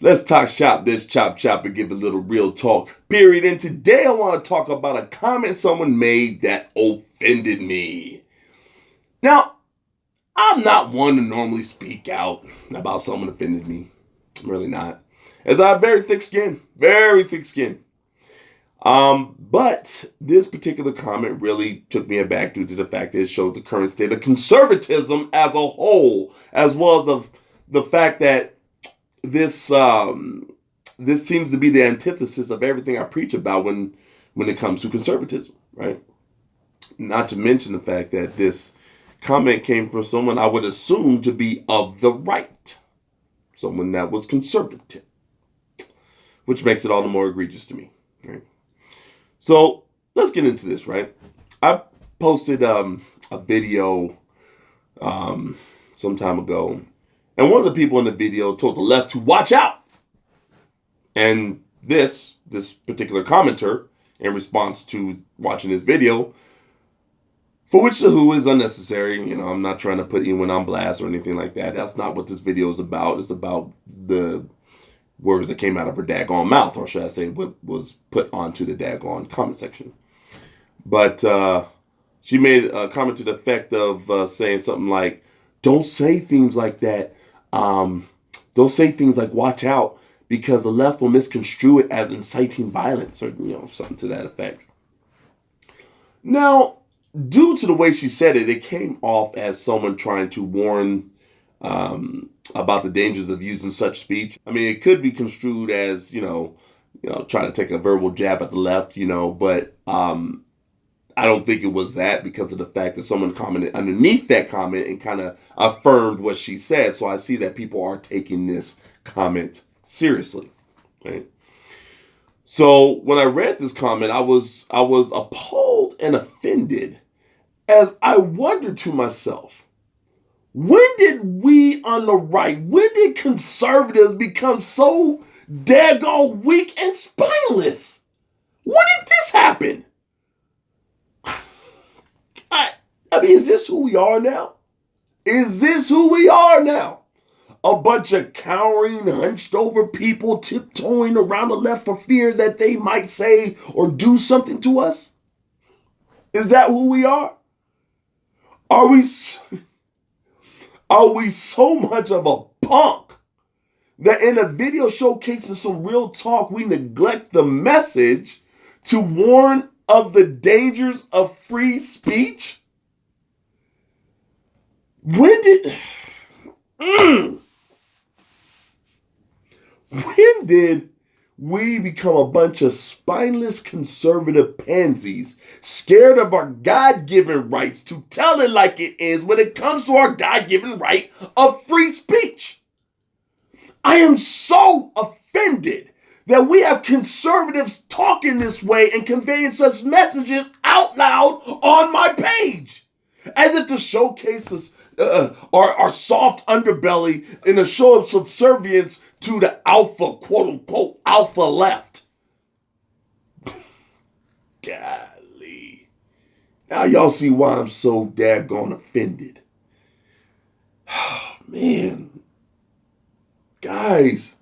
Let's talk shop this chop chop and give a little real talk, period. And today I want to talk about a comment someone made that offended me. Now, I'm not one to normally speak out about someone offended me. I'm really not. As I have very thick skin. Very thick skin. But this particular comment really took me aback due to the fact that it showed the current state of conservatism as a whole, as well as of the fact that this seems to be the antithesis of everything I preach about when it comes to conservatism, right? Not to mention the fact that this comment came from someone I would assume to be of the right, someone that was conservative, which makes it all the more egregious to me, right? So let's get into this, right? I posted a video some time ago, and one of the people in the video told the left to watch out. And this particular commenter, in response to watching this video, for which the who is unnecessary. I'm not trying to put anyone on blast or anything like that. That's not what this video is about. It's about the words that came out of her daggone mouth, or should I say what was put onto the daggone comment section. But she made a comment to the effect of saying something like, don't say things like that. Don't say things like watch out, because the left will misconstrue it as inciting violence, or something to that effect. Now, due to the way she said it, it came off as someone trying to warn about the dangers of using such speech. I mean, it could be construed as, trying to take a verbal jab at the left, but I don't think it was that, because of the fact that someone commented underneath that comment and kind of affirmed what she said. So I see that people are taking this comment seriously, right? So when I read this comment, I was appalled and offended, as I wondered to myself, when did we on the right, when did conservatives become so daggone weak and spineless? When did this happen? I mean, is this who we are now? Is this who we are now? A bunch of cowering, hunched over people tiptoeing around the left for fear that they might say or do something to us? Is that who we are? Are we so much of a punk that in a video showcasing some real talk, we neglect the message to warn of the dangers of free speech? When did we become a bunch of spineless conservative pansies, scared of our God-given rights to tell it like it is when it comes to our God-given right of free speech? I am so offended that we have conservatives talking this way and conveying such messages out loud on my page, as if to showcase us, our soft underbelly in a show of subservience to the alpha, quote unquote, alpha left. Golly. Now y'all see why I'm so daggone offended. Oh, man. Guys,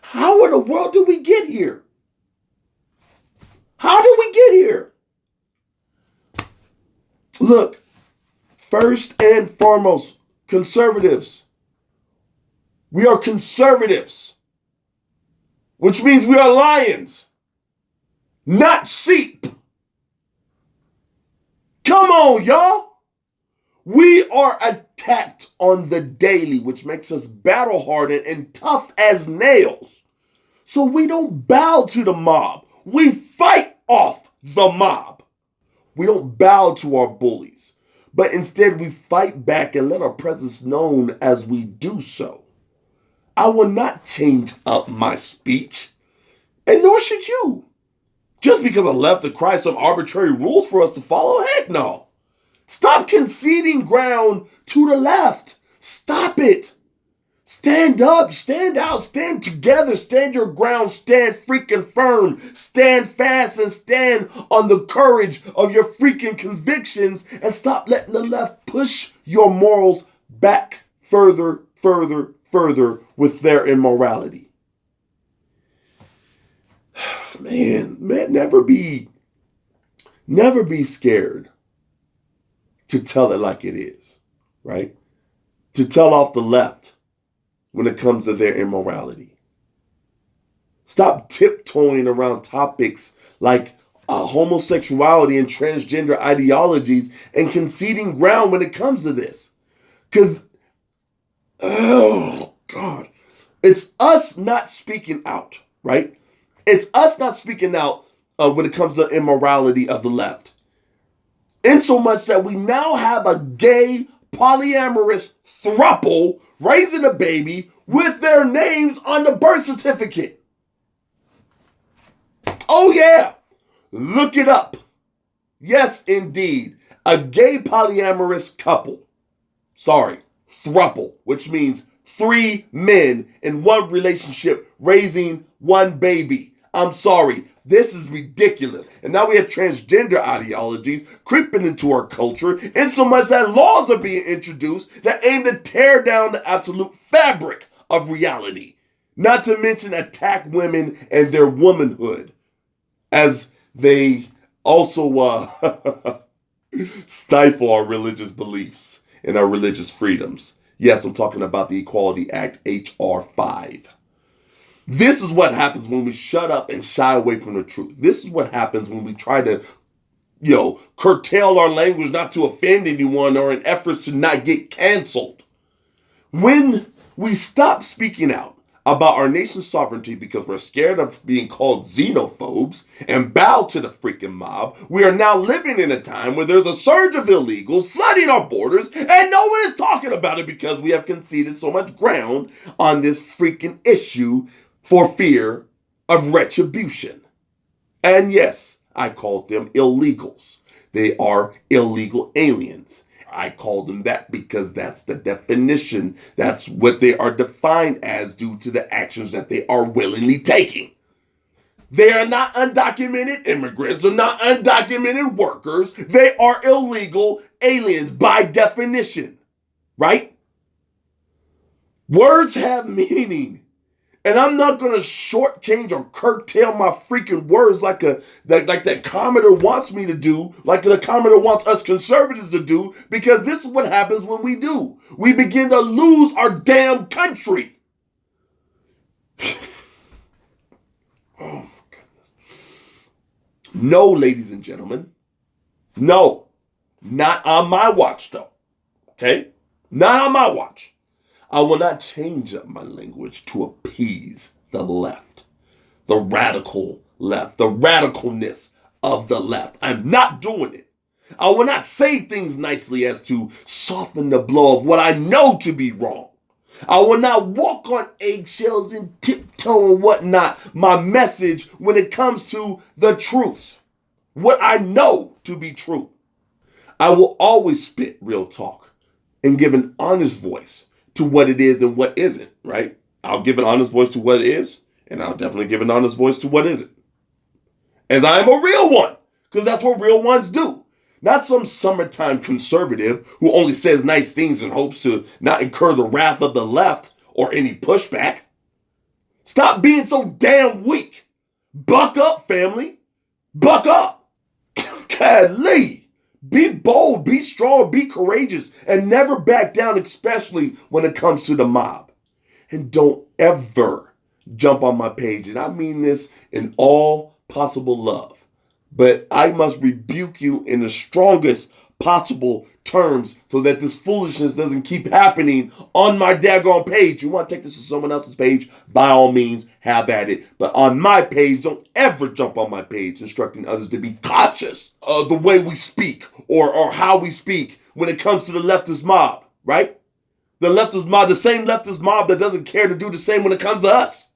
how in the world did we get here? How did we get here? Look, first and foremost, conservatives. We are conservatives, which means we are lions, not sheep. Come on, y'all. We are attacked on the daily, which makes us battle-hardened and tough as nails. So we don't bow to the mob. We fight off the mob. We don't bow to our bullies, but instead we fight back and let our presence known as we do so. I will not change up my speech, and nor should you. Just because I left to cry some arbitrary rules for us to follow, heck no. Stop conceding ground to the left. Stop it. Stand up, stand out, stand together, stand your ground, stand freaking firm, stand fast, and stand on the courage of your freaking convictions, and stop letting the left push your morals back further, further, further with their immorality. Man, never be scared to tell it like it is, right? To tell off the left when it comes to their immorality. Stop tiptoeing around topics like homosexuality and transgender ideologies and conceding ground when it comes to this. Because, oh, God, it's us not speaking out, right? It's us not speaking out when it comes to immorality of the left. In so much that we now have a gay polyamorous throuple raising a baby with their names on the birth certificate. Oh yeah, look it up. Yes, indeed, a gay polyamorous couple. Sorry, throuple, which means 3 men in one relationship raising one baby. I'm sorry, this is ridiculous. And now we have transgender ideologies creeping into our culture in so much that laws are being introduced that aim to tear down the absolute fabric of reality. Not to mention attack women and their womanhood as they also stifle our religious beliefs and our religious freedoms. Yes, I'm talking about the Equality Act, H.R. 5. This is what happens when we shut up and shy away from the truth. This is what happens when we try to, curtail our language not to offend anyone or in efforts to not get canceled. When we stop speaking out about our nation's sovereignty because we're scared of being called xenophobes and bow to the freaking mob, we are now living in a time where there's a surge of illegals flooding our borders and no one is talking about it because we have conceded so much ground on this freaking issue for fear of retribution. And yes, I called them illegals. They are illegal aliens. I call them that because that's the definition. That's what they are defined as due to the actions that they are willingly taking. They are not undocumented immigrants. They're not undocumented workers. They are illegal aliens by definition, right? Words have meaning. And I'm not going to shortchange or curtail my freaking words like that commenter wants me to do, like the commenter wants us conservatives to do, because this is what happens when we do. We begin to lose our damn country. Oh, my goodness. No, ladies and gentlemen. No. Not on my watch, though. Okay? Not on my watch. I will not change up my language to appease the left, the radical left, the radicalness of the left. I'm not doing it. I will not say things nicely as to soften the blow of what I know to be wrong. I will not walk on eggshells and tiptoe and whatnot. My message when it comes to the truth, what I know to be true. I will always spit real talk and give an honest voice to what it is and what isn't, right? I'll give an honest voice to what it is, and I'll definitely give an honest voice to what isn't. As I am a real one, because that's what real ones do. Not some summertime conservative who only says nice things in hopes to not incur the wrath of the left or any pushback. Stop being so damn weak. Buck up, family. Buck up. Golly. Be bold, be strong, be courageous, and never back down, especially when it comes to the mob. And don't ever jump on my page. And I mean this in all possible love. But I must rebuke you in the strongest possible terms so that this foolishness doesn't keep happening on my daggone page. You want to take this to someone else's page? By all means, have at it. But on my page, don't ever jump on my page instructing others to be cautious of the way we speak or how we speak when it comes to the leftist mob, right? The leftist mob, the same leftist mob that doesn't care to do the same when it comes to us.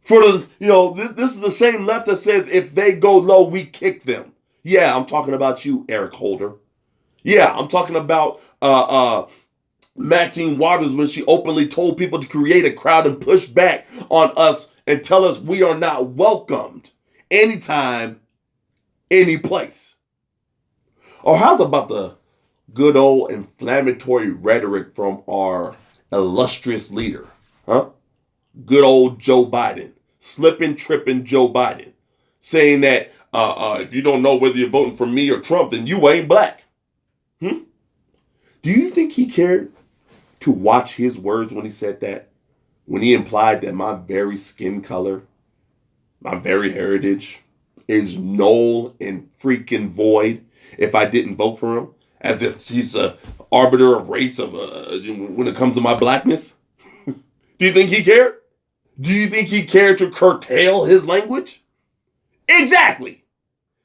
For the, this is the same left that says if they go low, we kick them. Yeah, I'm talking about you, Eric Holder. Yeah, I'm talking about Maxine Waters when she openly told people to create a crowd and push back on us and tell us we are not welcomed anytime, any place. Or how's about the good old inflammatory rhetoric from our illustrious leader, huh? Good old Joe Biden, slipping, tripping Joe Biden, saying that if you don't know whether you're voting for me or Trump, then you ain't black. Do you think he cared to watch his words when he said that? When he implied that my very skin color, my very heritage is null and freaking void if I didn't vote for him, as if he's a arbiter of race of when it comes to my blackness? Do you think he cared? Do you think he cared to curtail his language? Exactly.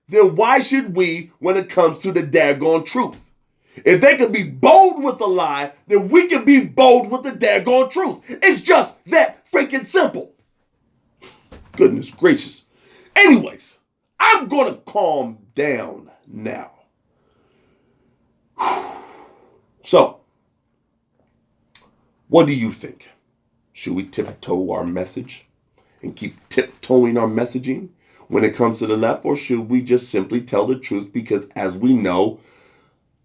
Then why should we when it comes to the daggone truth? If they can be bold with a lie, then we can be bold with the daggone truth. It's just that freaking simple. Goodness gracious. Anyways, I'm going to calm down now. So, what do you think? Should we tiptoe our message and keep tiptoeing our messaging when it comes to the left? Or should we just simply tell the truth because, as we know,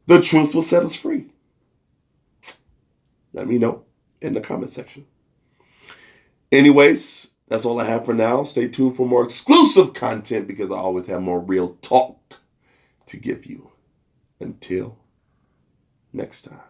the truth will set us free? Let me know in the comment section. Anyways, that's all I have for now. Stay tuned for more exclusive content because I always have more real talk to give you. Until next time.